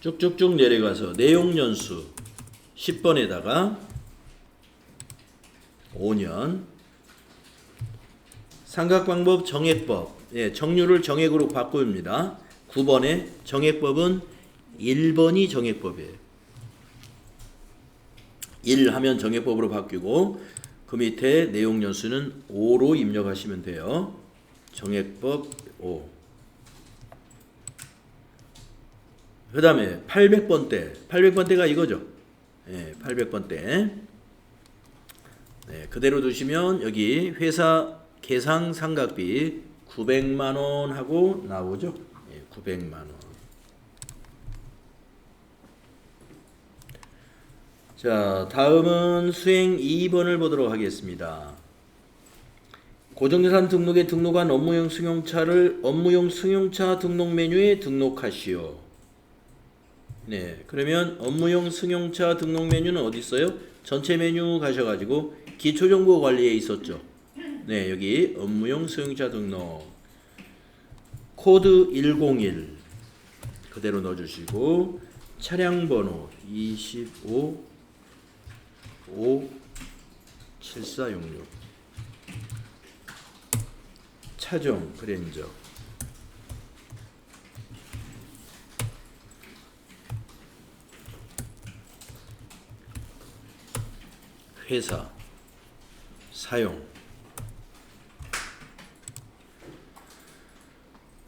쭉쭉쭉 내려가서 내용연수 10번에다가 5년. 삼각방법 정액법, 예, 정률을 정액으로 바꿉니다. 9번에 정액법은 1번이 정액법이에요. 1 하면 정액법으로 바뀌고 그 밑에 내용연수는 5로 입력하시면 돼요. 정액법 5. 그 다음에 800번대. 800번대가 이거죠. 예, 800번대. 네, 그대로 두시면 여기 회사 계상 상각비 900만원 하고 나오죠. 예, 900만원. 자, 다음은 수행 2번을 보도록 하겠습니다. 고정자산 등록에 등록한 업무용 승용차를 업무용 승용차 등록 메뉴에 등록하시오. 네, 그러면 업무용 승용차 등록 메뉴는 어디 있어요? 전체 메뉴 가셔가지고 기초정보 관리에 있었죠. 네, 여기 업무용 승용차 등록 코드 101 그대로 넣어주시고 차량 번호 25 5 7466 차종 그랜저 회사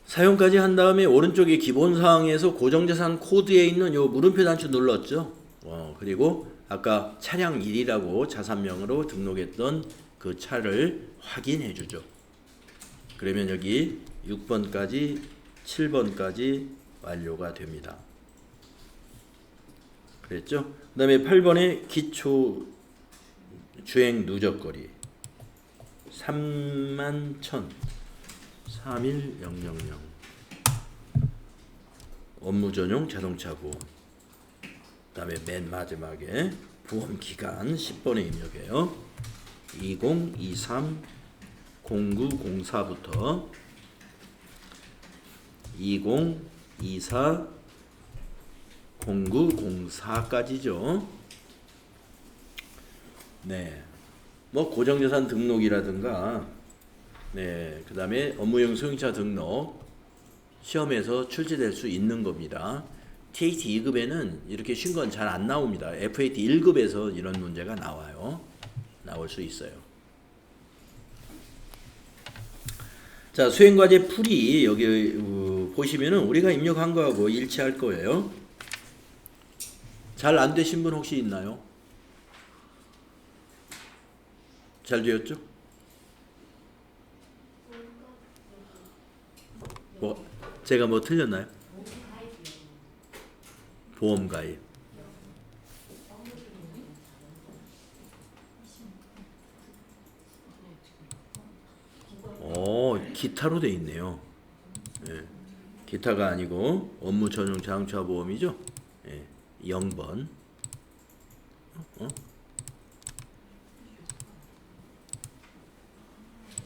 사용까지 한 다음에 오른쪽에 기본사항에서 고정자산 코드에 있는 요 물음표 단추 눌렀죠. 그리고 아까 차량 1이라고 자산명으로 등록했던 그 차를 확인해 주죠. 그러면 여기 6번까지 7번까지 완료가 됩니다. 그랬죠? 그 다음에 8번에 기초 주행 누적거리 31,000 31000 업무 전용 자동차 보험. 그 다음에 맨 마지막에 보험 기간 10번에 입력해요. 2023 0904부터 2024 0904까지죠. 네. 뭐 고정자산 등록이라든가 네, 그 다음에 업무용 승용차 등록 시험에서 출제될 수 있는 겁니다. TAT 2급에는 이렇게 쉰 건 잘 안 나옵니다. FAT 1급에서 이런 문제가 나와요. 나올 수 있어요. 자, 수행과제 풀이 여기 보시면은 우리가 입력한 거하고 일치할 거예요. 잘 안 되신 분 혹시 있나요? 잘 되었죠? 뭐 제가 뭐 틀렸나요? 보험 가입. 기타로 돼 있네요. 예, 기타가 아니고 업무 전용 자동차 보험이죠. 예, 0번.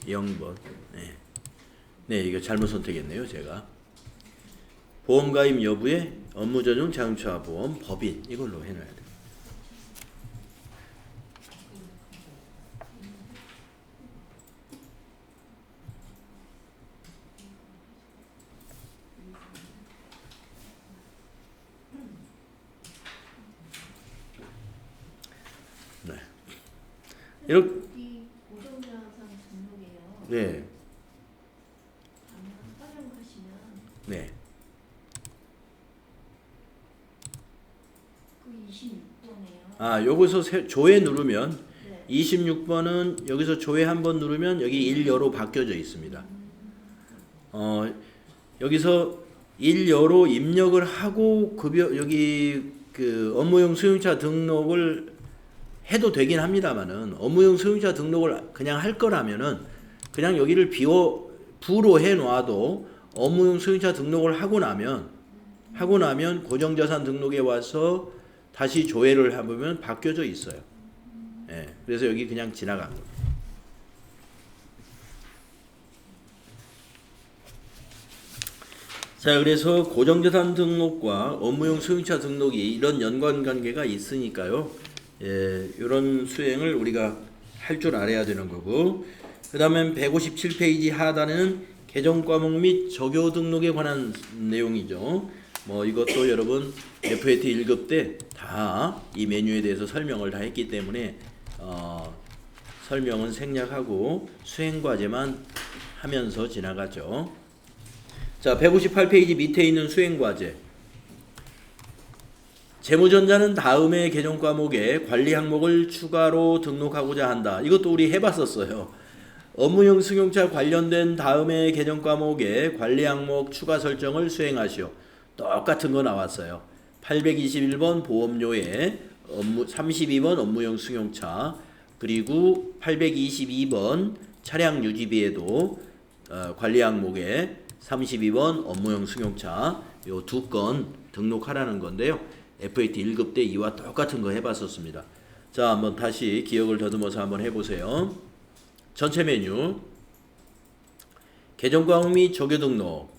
0번. 네. 네, 이거 잘못 선택했네요, 제가. 보험 가입 여부에 업무 전용 자동차 보험 법인 이걸로 해놔야 돼요. 네. 이렇게 고정자산 등록이에요. 네. 활용하시면 네. 그 26번에요. 아, 요거서 조회 누르면 26번은 여기서 조회 한번 누르면 여기 일여로 바뀌어져 있습니다. 여기서 일여로 입력을 하고 급여 여기 그 업무용 수용차 등록을 해도 되긴 합니다만은 업무용 수용차 등록을 그냥 할 거라면은 그냥 여기를 부로 해 놔도 업무용 수용차 등록을 하고 나면 고정자산 등록에 와서 다시 조회를 해보면 바뀌어져 있어요. 예, 그래서 여기 그냥 지나간 거예요. 자, 그래서 고정자산 등록과 업무용 수용차 등록이 이런 연관관계가 있으니까요. 예, 이런 수행을 우리가 할 줄 알아야 되는 거고, 그 다음에 157페이지 하단에는 개정 과목 및 적요 등록에 관한 내용이죠. 뭐 이것도 여러분 FAT 1급 때 다 이 메뉴에 대해서 설명을 다 했기 때문에 설명은 생략하고 수행 과제만 하면서 지나가죠. 자, 158페이지 밑에 있는 수행 과제. 재무전자는 다음의 개정 과목에 관리 항목을 추가로 등록하고자 한다. 이것도 우리 해봤었어요. 업무용 승용차 관련된 다음의 개정 과목에 관리 항목 추가 설정을 수행하시오. 똑같은 거 나왔어요. 821번 보험료에 32번 업무용 승용차, 그리고 822번 차량 유지비에도 관리 항목에 32번 업무용 승용차 요 두 건 등록하라는 건데요. FAT 1급 때 이와 똑같은 거 해봤었습니다. 자, 한번 다시 기억을 더듬어서 한번 해보세요. 전체 메뉴 개정 과목 및 적요 등록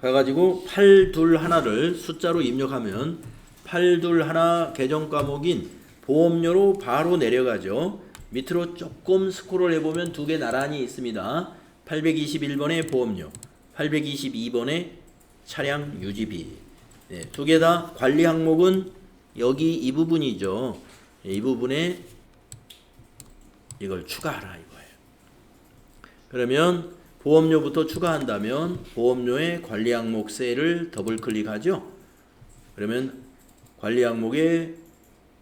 가가지고 821를 숫자로 입력하면 821 개정 과목인 보험료로 바로 내려가죠. 밑으로 조금 스크롤 해보면 두 개 나란히 있습니다. 821번의 보험료, 822번의 차량 유지비. 네, 두 개 다 관리 항목은 여기 이 부분이죠. 이 부분에 이걸 추가하라 이거예요. 그러면 보험료부터 추가한다면 보험료의 관리 항목 셀을 더블 클릭하죠. 그러면 관리 항목의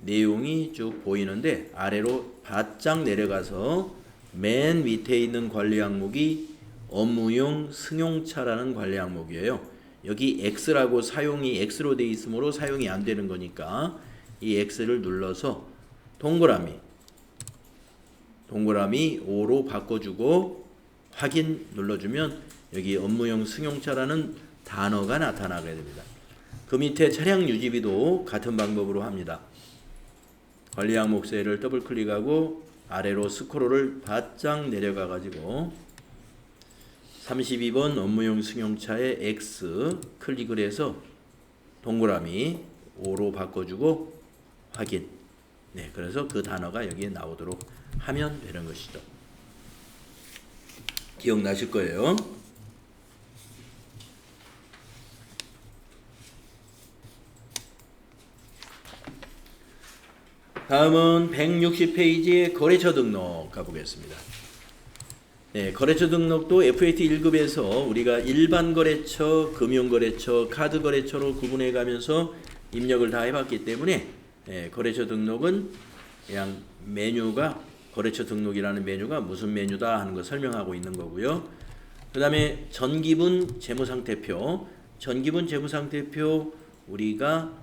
내용이 쭉 보이는데 아래로 바짝 내려가서 맨 밑에 있는 관리 항목이 업무용 승용차라는 관리 항목이에요. 여기 X라고 사용이 X로 되어 있으므로 사용이 안 되는 거니까 이 X를 눌러서 동그라미 5로 바꿔주고 확인 눌러주면 여기 업무용 승용차라는 단어가 나타나게 됩니다. 그 밑에 차량 유지비도 같은 방법으로 합니다. 관리 항목 셀을 더블 클릭하고 아래로 스크롤을 바짝 내려가 가지고 32번 업무용 승용차의 X 클릭을 해서 동그라미 5로 바꿔주고 확인. 네, 그래서 그 단어가 여기에 나오도록 하면 되는 것이죠. 기억나실 거예요. 다음은 160페이지의 거래처 등록 가보겠습니다. 네, 거래처 등록도 FAT 1급에서 우리가 일반 거래처, 금융거래처, 카드거래처로 구분해 가면서 입력을 다 해봤기 때문에 거래처 등록은 그냥 메뉴가 거래처 등록이라는 메뉴가 무슨 메뉴다 하는 거 설명하고 있는 거고요. 그 다음에 전기분 재무상태표, 전기분 재무상태표 우리가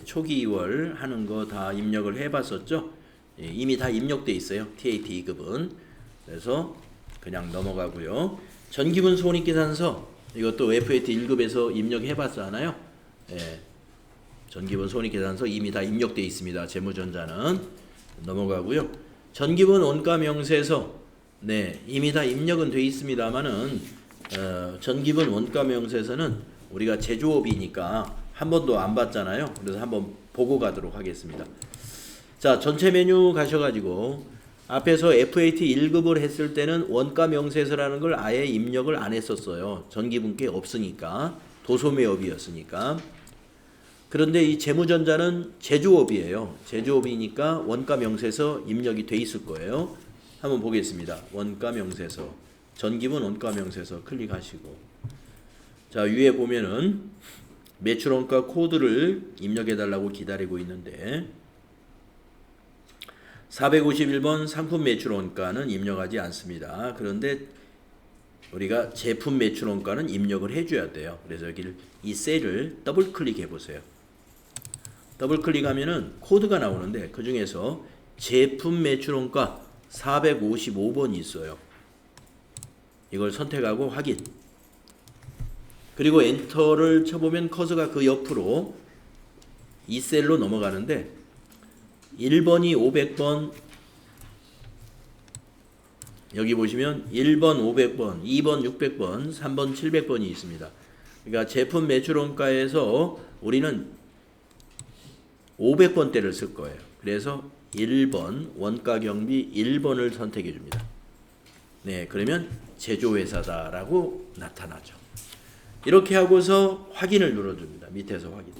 초기 2월 하는 거 다 입력을 해봤었죠. 이미 다 입력돼 있어요. TAT 2급은. 그래서 그냥 넘어가고요. 전기분 손익계산서 이것도 FAT 1급에서 입력해봤잖아요. 전기분 손익계산서 이미 다 입력돼 있습니다. 재무전자는 넘어가고요. 전기분 원가명세서 이미 다 입력은 돼 있습니다만은 전기분 원가명세서는 우리가 제조업이니까 한 번도 안 봤잖아요. 그래서 한번 보고 가도록 하겠습니다. 자, 전체 메뉴 가셔가지고 앞에서 FAT 1급을 했을 때는 원가 명세서라는 걸 아예 입력을 안 했었어요. 전기분께 없으니까. 도소매업이었으니까. 그런데 이 재무전자는 제조업이에요. 제조업이니까 원가 명세서 입력이 돼 있을 거예요. 한번 보겠습니다. 원가 명세서. 전기분 원가 명세서 클릭하시고. 자, 위에 보면은 매출원가 코드를 입력해 달라고 기다리고 있는데 451번 상품 매출 원가는 입력하지 않습니다. 그런데 우리가 제품 매출 원가는 입력을 해줘야 돼요. 그래서 여기를 이 셀을 더블 클릭해 보세요. 더블 클릭하면은 코드가 나오는데 그 중에서 제품 매출 원가 455번이 있어요. 이걸 선택하고 확인. 그리고 엔터를 쳐보면 커서가 그 옆으로 이 셀로 넘어가는데 1번이 500번, 여기 보시면 1번 500번, 2번 600번, 3번 700번이 있습니다. 그러니까 제품 매출 원가에서 우리는 500번대를 쓸 거예요. 그래서 1번 원가 경비 1번을 선택해 줍니다. 네, 그러면 제조회사다라고 나타나죠. 이렇게 하고서 확인을 눌러줍니다. 밑에서 확인.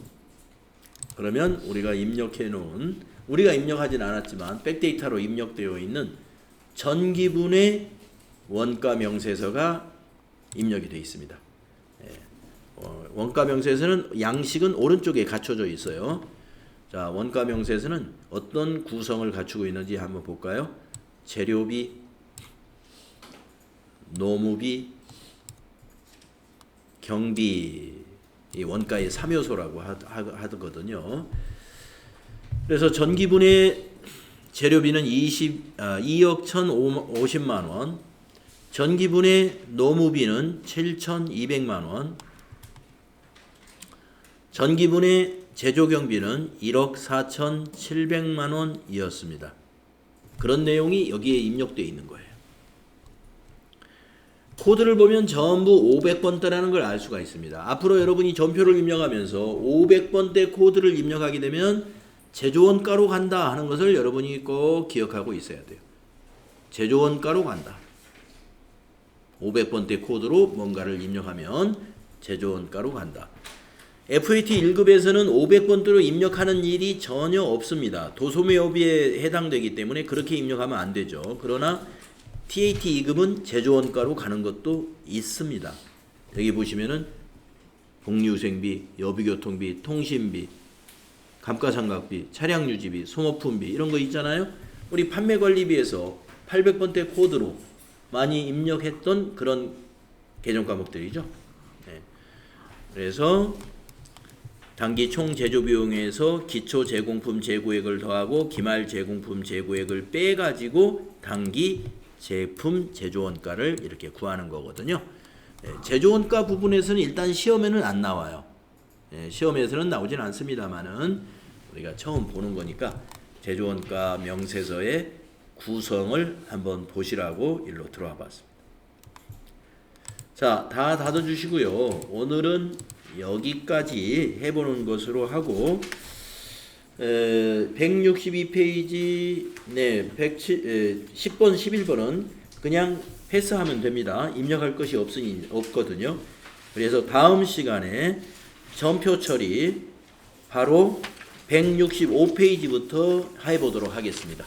그러면 우리가 입력해 놓은, 우리가 입력하진 않았지만 백데이터로 입력되어 있는 전기분의 원가 명세서가 입력이 되어 있습니다. 원가 명세서는 양식은 오른쪽에 갖춰져 있어요. 자, 원가 명세서는 어떤 구성을 갖추고 있는지 한번 볼까요? 재료비, 노무비, 경비, 이 원가의 3요소라고 하거든요. 그래서 전기분의 재료비는 2억 1,050만 원, 전기분의 노무비는 7,200만 원, 전기분의 제조경비는 1억 4,700만 원이었습니다. 그런 내용이 여기에 입력되어 있는 거예요. 코드를 보면 전부 500번대라는 걸 알 수가 있습니다. 앞으로 여러분이 전표를 입력하면서 500번대 코드를 입력하게 되면 제조원가로 간다 하는 것을 여러분이 꼭 기억하고 있어야 돼요. 제조원가로 간다. 500번대 코드로 뭔가를 입력하면 제조원가로 간다. FAT 1급에서는 500번대로 입력하는 일이 전혀 없습니다. 도소매업에 해당되기 때문에 그렇게 입력하면 안 되죠. 그러나 TAT 2급은 제조원가로 가는 것도 있습니다. 여기 보시면은 복리후생비, 여비교통비, 통신비, 감가상각비, 차량유지비, 소모품비 이런 거 있잖아요. 우리 판매관리비에서 800번대 코드로 많이 입력했던 그런 계정 과목들이죠. 네. 그래서 단기 총 제조 비용에서 기초 제공품 재고액을 더하고 기말 제공품 재고액을 빼가지고 단기 제품 제조원가를 이렇게 구하는 거거든요. 제조원가 부분에서는 일단 시험에는 안 나와요. 시험에서는 나오진 않습니다만은 우리가 처음 보는 거니까 제조원가 명세서의 구성을 한번 보시라고 일로 들어와 봤습니다. 자, 다 닫아주시고요. 오늘은 여기까지 해보는 것으로 하고 162페이지 10번 11번은 그냥 패스하면 됩니다. 입력할 것이 없거든요. 그래서 다음 시간에 전표 처리 바로 165페이지부터 해보도록 하겠습니다.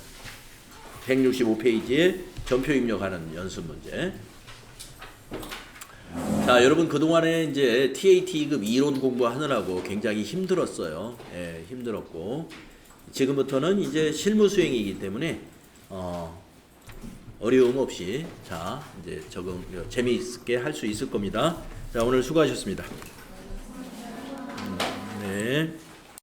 165페이지에 전표 입력하는 연습 문제. 자, 여러분 그동안에 이제 TAT 2급 이론 공부하느라고 굉장히 힘들었어요. 예, 힘들었고 지금부터는 이제 실무 수행이기 때문에 어려움 없이 자, 이제 적응 재미있게 할 수 있을 겁니다. 자, 오늘 수고하셨습니다. 네.